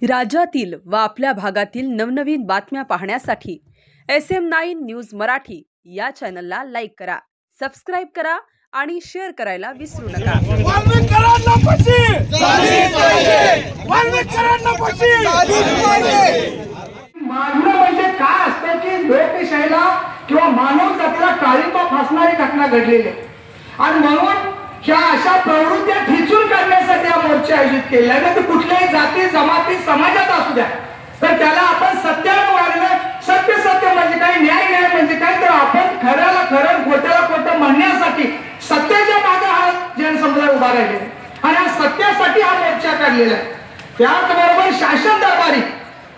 राज्यातील व आपल्या भागातील नवनवीन बातम्या पाहण्यासाठी SM9 न्यूज मराठी या चॅनलला लाईक करा, सबस्क्राइब करा आणि शेअर करायला विसरू नका. मागणं म्हणजे काय असतं की लोकशाहीला किंवा मानव जातीला काळिंबा फासणारी घटना घडलेली आहे आणि म्हणून ह्या अशा प्रवृत्त्या ठिचून काढण्यासाठी हा मोर्चा आयोजित केला आहे. तर कुठल्याही जाती जमाती समाजात असू द्या तर त्याला आपण सत्यानं वागणं, सत्य सत्य म्हणजे काय, न्याय न्याय म्हणजे काय, तर आपण खऱ्याला खरं खोट्याला खोटं म्हणण्यासाठी सत्याच्या मागे हा जनसमुदाय उभा राहिलेला आणि या सत्यासाठी हा मोर्चा काढलेला आहे. त्याचबरोबर शासन दरबारी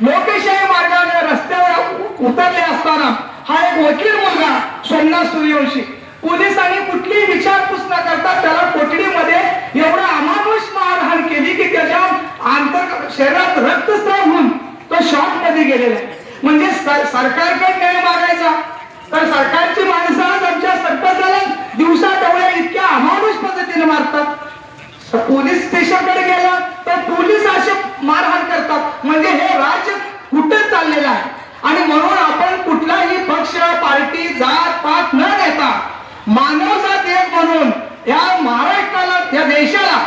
लोकशाही मार्गाने रस्त्यावर उतरले असताना हा एक वकील मुलगा सोमनाथ सूर्यवंशी पोलिसांनी कुठलीही विचारपूस न करता त्याला कोठडीमध्ये एवढा अमानुष मारहाण केली की त्याच्या शरीरात रक्तस्राव होऊन तो शॉक मध्ये गेलेला आहे. म्हणजे सरकारकडे न्याय मागायचा तर सरकारची माणसं आमच्या सरपंचाला दिवसा डोळ्या इतक्या अमानुष पद्धतीने मारतात. पोलीस स्टेशनकडे गेला तर पोलीस असे मारहाण करतात. म्हणजे हे राज्य कुठे चाललेलं आहे आणि म्हणून आपण कुठलाही पक्ष पार्टी जात पात न देता मानवजात एक म्हणून या महाराष्ट्राला, या देशाला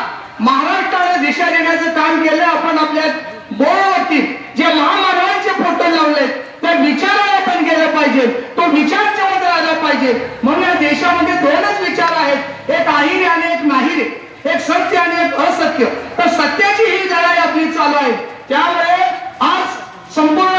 महाराष्ट्राला दिशा देण्याचं काम केलं. आपण आपल्या बोर्डवरती जे महामानवांचे फोटो लावले त्या विचाराला आपण गेलं पाहिजे, तो विचार मध्ये आला पाहिजे. म्हणून या देशामध्ये दोनच विचार आहेत, एक आहे आणि एक नाही, एक सत्य आणि एक असत्य. तर सत्याची ही लढाई आपली चालू आहे. त्यामुळे आज संपूर्ण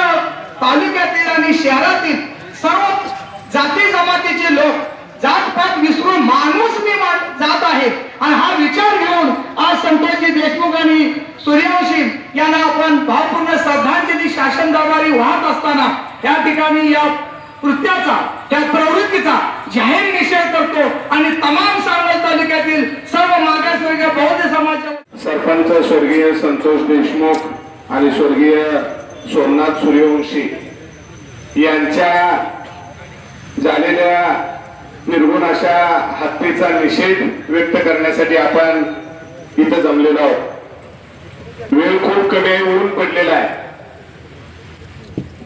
तालुक्यातील आणि शहरातील सर्व जाती जमातीचे लोक जातपात विसरून माणूस मी जात आहे आणि हा विचार घेऊन आज संतोषजी देशमुख आणि सूर्यवंशी यांना आपण भावपूर्ण श्रद्धांजली शासन दरबारी वाहत असताना या ठिकाणी या कृत्याचा, त्या प्रवृत्तीचा जाहीर निषेध करतो आणि तमाम सांगोला तालुक्यातील सर्व मागासवर्गीय बौद्ध समाज सरपंच स्वर्गीय संतोष देशमुख आणि स्वर्गीय सोमनाथ सूर्यवंशी यांच्या झालेल्या निर्गुण अशा हत्येचा निषेध व्यक्त करण्यासाठी आपण इथं जमलेलो आहोत. वेळ खूप कमी आहे, ऊन पडलेला आहे.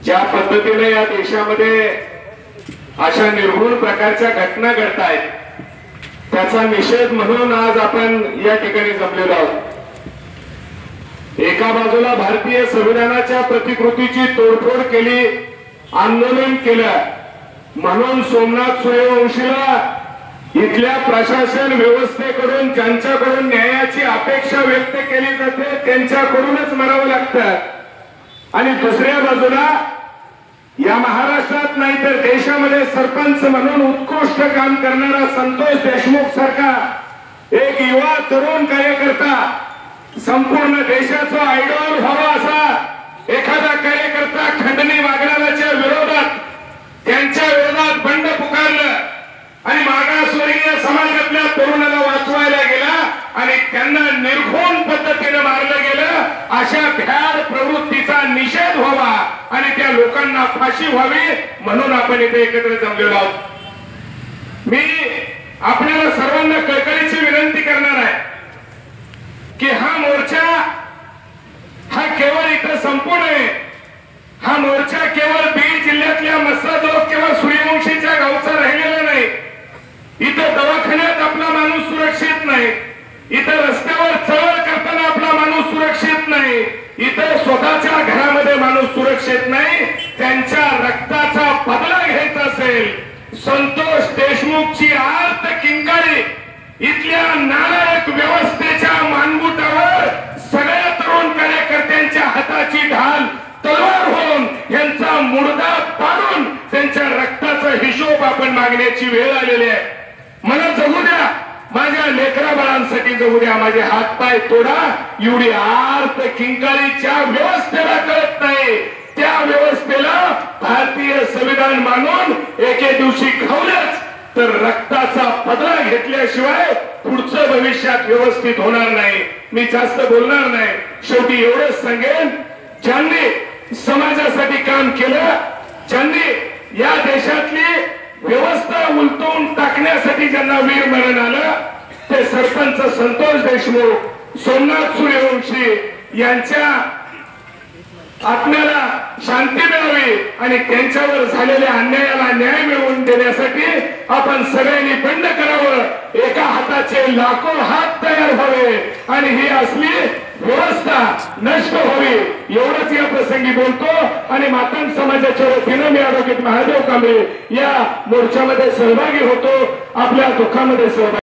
ज्या पद्धतीने या देशामध्ये अशा निर्गुण प्रकारच्या घटना घडतायत त्याचा निषेध म्हणून आज आपण या ठिकाणी जमलेलो आहोत. एका बाजूला भारतीय संविधानाच्या प्रतिकृतीची तोडफोड केली, आंदोलन केलं म्हणून सोमनाथ सूर्यवंशीला इथल्या प्रशासन व्यवस्थेकडून ज्यांच्याकडून न्यायाची अपेक्षा व्यक्त केली जाते त्यांच्याकडूनच मरावं लागतं. आणि दुसऱ्या बाजूला या महाराष्ट्रात नाही तर देशामध्ये सरपंच म्हणून उत्कृष्ट काम करणारा संतोष देशमुख सारखा एक युवा तरुण कार्यकर्ता, संपूर्ण देशाचा आयडॉल व्हावा असा एखादा कार्यकर्ता खंडणी मागणाऱ्याच्या विरोधात, त्यांच्या विरोधात बंड पुकारलं आणि मागासवर्गीय समाजातल्या तरुणाला वाचवायला गेला आणि त्यांना निर्घृण पद्धतीने मारलं गेलं. अशा भ्याड प्रवृत्तीचा निषेध व्हावा आणि त्या लोकांना फाशी व्हावी म्हणून आपण इथे एकत्र जमलेलो आहोत. मी आपल्याला सर्वांना कळकळीची विनंती करणार आहे की हा मोर्चा हा केवळ इथं संपू नये. हा मोर्चा केवळ बीड जिल्ह्यातल्या मस्साजोग किंवा सूर्यवंशीच्या गावचा राहिलेला नाही. इथं दवाखान्यात आपला माणूस सुरक्षित नाही, इथं रस्त्यावर चळवळ करताना आपला माणूस सुरक्षित नाही, इथं स्वतःच्या घरामध्ये माणूस सुरक्षित नाही. त्यांच्या रक्ताचा बदला घ्यायचा असेल, संतोष देशमुखची आर्त किंकाळी इथल्या नालायक व्यवस्थेच्या मानगुटावर सगळ्या तरुण कार्यकर्त्यांच्या हाताची ढाल तलवार होऊन यांचा मुर्दा पाडून त्यांच्या रक्ताचा हिशोब आपण मागण्याची वेळ आलेली आहे. मला जगू द्या, माझ्या लेकरा बाळांसाठी जगू द्या, माझे हात पाय तोडा, एवढी आर्त किंकाळीच्या व्यवस्थेला कळत नाही. त्या व्यवस्थेला भारतीय संविधान मानून एके दिवशी खावलंच तर रक्ताचा बदला घेतल्याशिवाय पुढचं भविष्यात व्यवस्थित होणार नाही. मी जास्त बोलणार नाही. शेवटी एवढंच सांगेन, ज्यांनी समाजासाठी काम केलं, ज्यांनी या देशातली व्यवस्था उलटवून टाकण्यासाठी ज्यांना वीर मरण आलं ते सरपंच संतोष देशमुख, सोमनाथ सूर्यवंशी यांच्या आत्म्याला शांती मिळावी आणि त्यांच्यावर झालेल्या अन्यायाला न्याय मिळवून देण्यासाठी आपण सगळ्यांनी बंड करावं. एका हाताचे लाखो हात तयार व्हावे आणि ही असली व्यवस्था नष्ट व्हावी एवढंच या प्रसंगी बोलतो. आणि मातंग समाजाच्या वतीनं मी ॲडव्होकेट महादेव कांबळे या मोर्चामध्ये सहभागी होतो. आपल्या दुःखामध्ये सहभागी